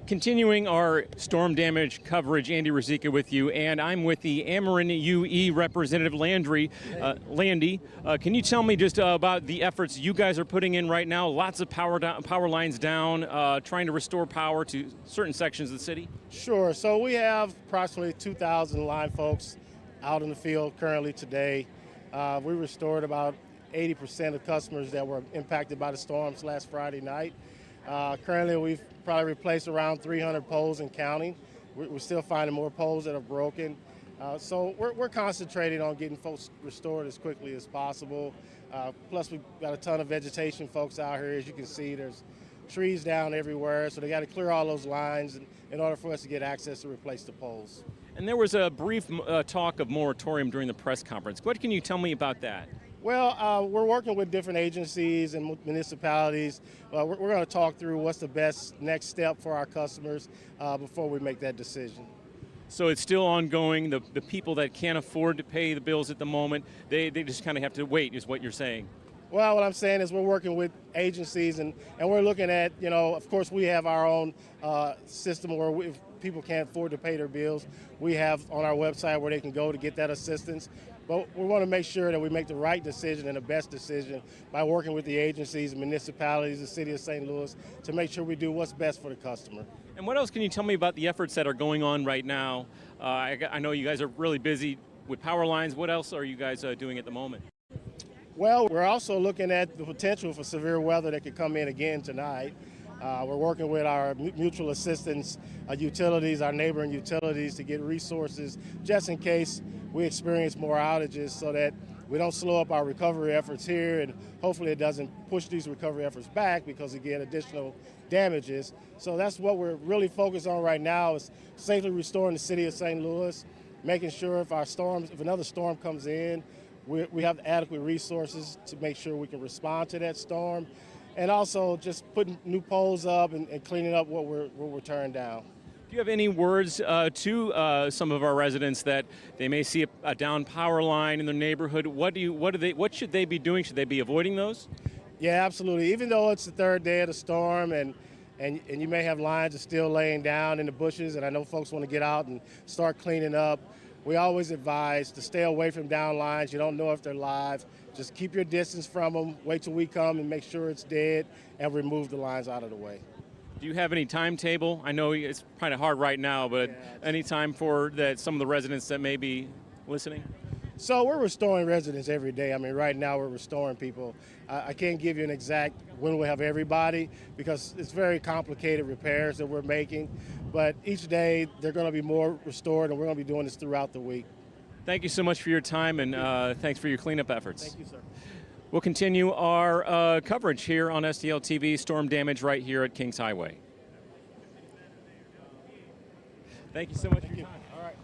Continuing our storm damage coverage, Andy Ruzicka with you, and I'm with the Ameren UE representative, Landy. Can you tell me just about the efforts you guys are putting in right now? Lots of power lines down, trying to restore power to certain sections of the city? Sure. So we have approximately 2,000 line folks out in the field currently today. We restored about 80% of customers that were impacted by the storms last Friday night. Currently, we've probably replaced around 300 poles and counting. We're still finding more poles that are broken. So we're concentrating on getting folks restored as quickly as possible. Plus, we've got a ton of vegetation folks out here. As you can see, there's trees down everywhere, so they got to clear all those lines in order for us to get access to replace the poles. And there was a brief talk of moratorium during the press conference. What can you tell me about that? Well, we're working with different agencies and municipalities. We're going to talk through what's the best next step for our customers before we make that decision. So it's still ongoing. The people that can't afford to pay the bills at the moment, they just kind of have to wait, is what you're saying. Well, what I'm saying is we're working with agencies and we're looking at, of course we have our own system where if people can't afford to pay their bills, we have on our website where they can go to get that assistance. But we want to make sure that we make the right decision and the best decision by working with the agencies, municipalities, the city of St. Louis to make sure we do what's best for the customer. And what else can you tell me about the efforts that are going on right now? I know you guys are really busy with power lines. What else are you guys doing at the moment? Well, we're also looking at the potential for severe weather that could come in again tonight. We're working with our mutual assistance utilities, our neighboring utilities, to get resources just in case we experience more outages so that we don't slow up our recovery efforts here, and hopefully it doesn't push these recovery efforts back because we get additional damages. So that's what we're really focused on right now, is safely restoring the city of St. Louis, making sure if another storm comes in, we have adequate resources to make sure we can respond to that storm, and also just putting new poles up and cleaning up what we're tearing down. Do you have any words to some of our residents that they may see a down power line in their neighborhood? What should they be doing? Should they be avoiding those? Yeah, absolutely. Even though it's the third day of the storm and you may have lines that are still laying down in the bushes, and I know folks want to get out and start cleaning up, we always advise to stay away from down lines. You don't know if they're live. Just keep your distance from them. Wait till we come and make sure it's dead and remove the lines out of the way. Do you have any timetable? I know it's kind of hard right now, but any time for some of the residents that may be listening? So we're restoring residents every day. I mean, right now we're restoring people. I can't give you an exact when we'll have everybody because it's very complicated repairs that we're making. But each day they're going to be more restored, and we're going to be doing this throughout the week. Thank you so much for your time, and thanks for your cleanup efforts. Thank you, sir. We'll continue our coverage here on STL TV, storm damage right here at Kings Highway. Thank you so much for your time. All right.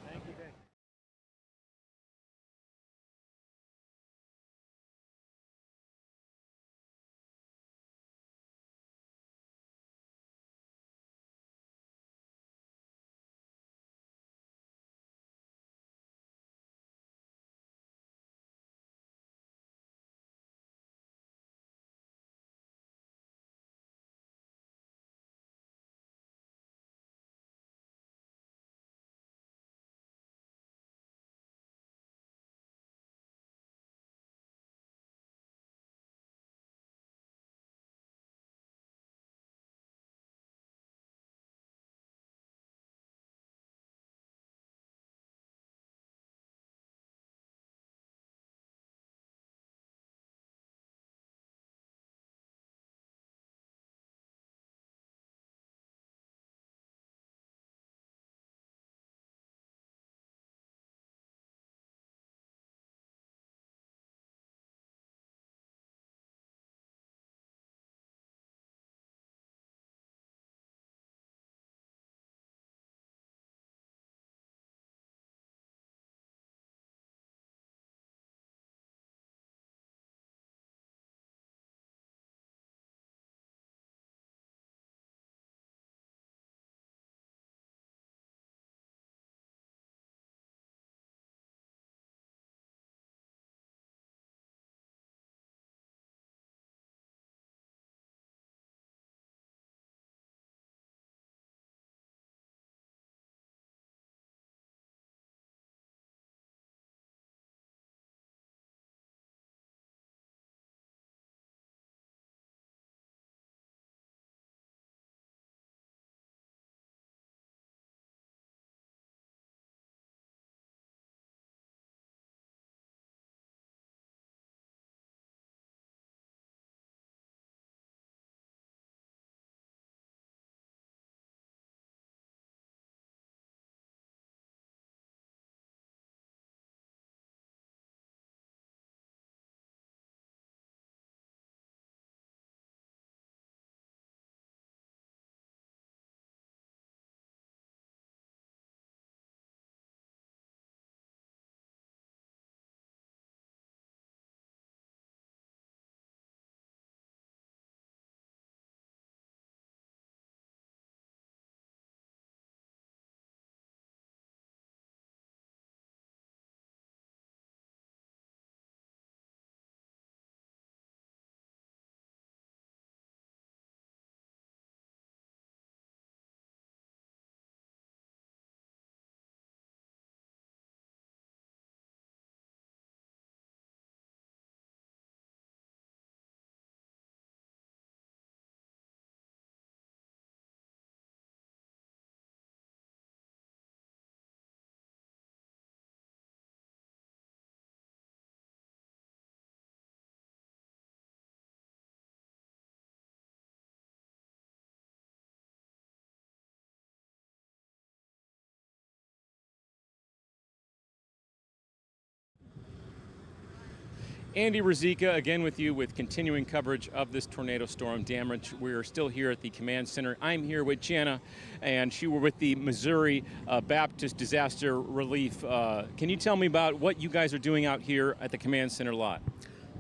Andy Ruzicka again with you with continuing coverage of this tornado storm damage. We're still here at the command center. I'm here with Jana, and she were with the Missouri Baptist Disaster Relief. Can you tell me about what you guys are doing out here at the command center lot?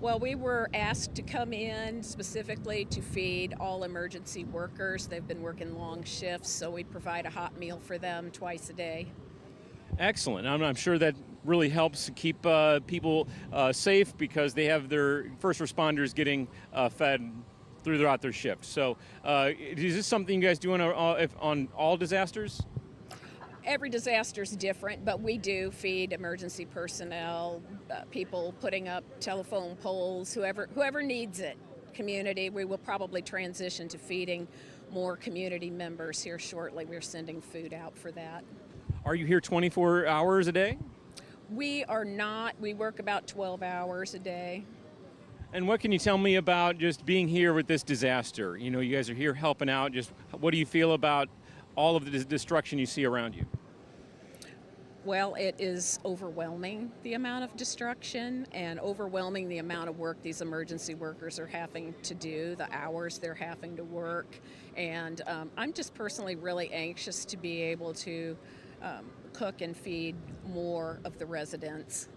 Well, we were asked to come in specifically to feed all emergency workers. They've been working long shifts, so we provide a hot meal for them twice a day. Excellent. I'm sure that really helps keep people safe because they have their first responders getting fed throughout their shift. So is this something you guys do on all disasters? Every disaster is different, but we do feed emergency personnel, people putting up telephone poles, whoever needs it. Community, we will probably transition to feeding more community members here shortly. We're sending food out for that. Are you here 24 hours a day? We are not. We work about 12 hours a day. And what can you tell me about just being here with this disaster? You know, you guys are here helping out. Just what do you feel about all of the destruction you see around you? Well, it is overwhelming, the amount of destruction, and overwhelming the amount of work these emergency workers are having to do, the hours they're having to work. And I'm just personally really anxious to be able to cook and feed more of the residents.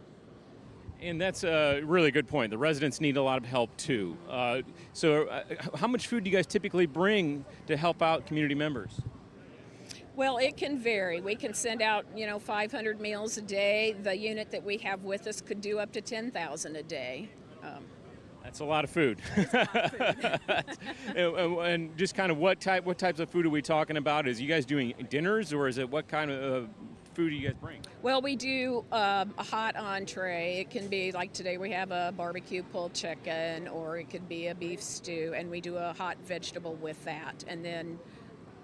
And that's a really good point. The residents need a lot of help too. So how much food do you guys typically bring to help out community members? Well, it can vary. We can send out, 500 meals a day. The unit that we have with us could do up to 10,000 a day. That's a lot of food. And just kind of what types of food are we talking about? Is you guys doing dinners, or is it what kind of food do you guys bring? Well, we do a hot entree. It can be like today we have a barbecue pulled chicken, or it could be a beef stew, and we do a hot vegetable with that, and then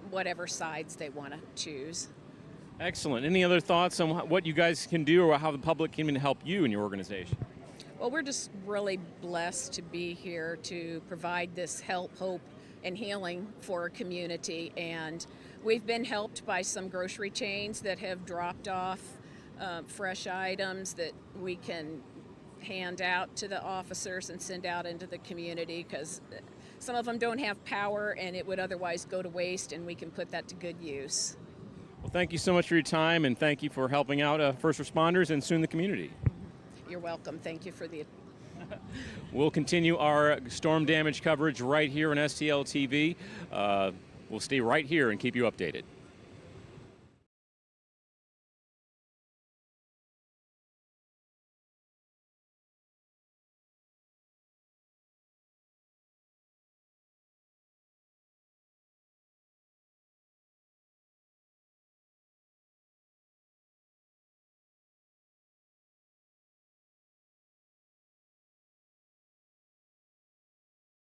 whatever sides they want to choose. Excellent. Any other thoughts on what you guys can do or how the public can help you in your organization? Well, we're just really blessed to be here to provide this help, hope, and healing for our community. And we've been helped by some grocery chains that have dropped off fresh items that we can hand out to the officers and send out into the community, because some of them don't have power and it would otherwise go to waste, and we can put that to good use. Well, thank you so much for your time, and thank you for helping out first responders and soon the community. You're welcome. Thank you for the... We'll continue our storm damage coverage right here on STL TV. We'll stay right here and keep you updated.